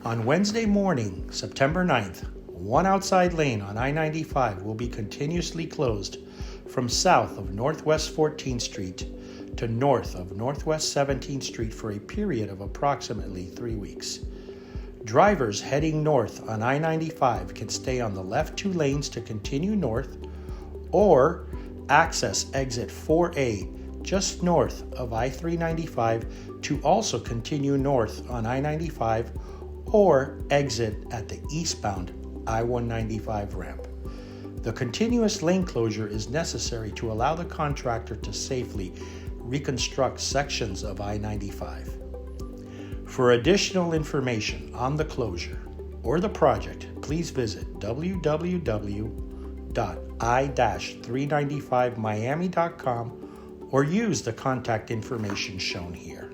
On Wednesday morning, September 9th, one outside lane on I-95 will be continuously closed from south of Northwest 14th Street to north of Northwest 17th Street for a period of approximately 3 weeks. Drivers heading north on I-95 can stay on the left 2 lanes to continue north or access exit 4A just north of I-395 to also continue north on I-95 or exit at the eastbound I-195 ramp. The continuous lane closure is necessary to allow the contractor to safely reconstruct sections of I-95. For additional information on the closure or the project, please visit www.i-395miami.com or use the contact information shown here.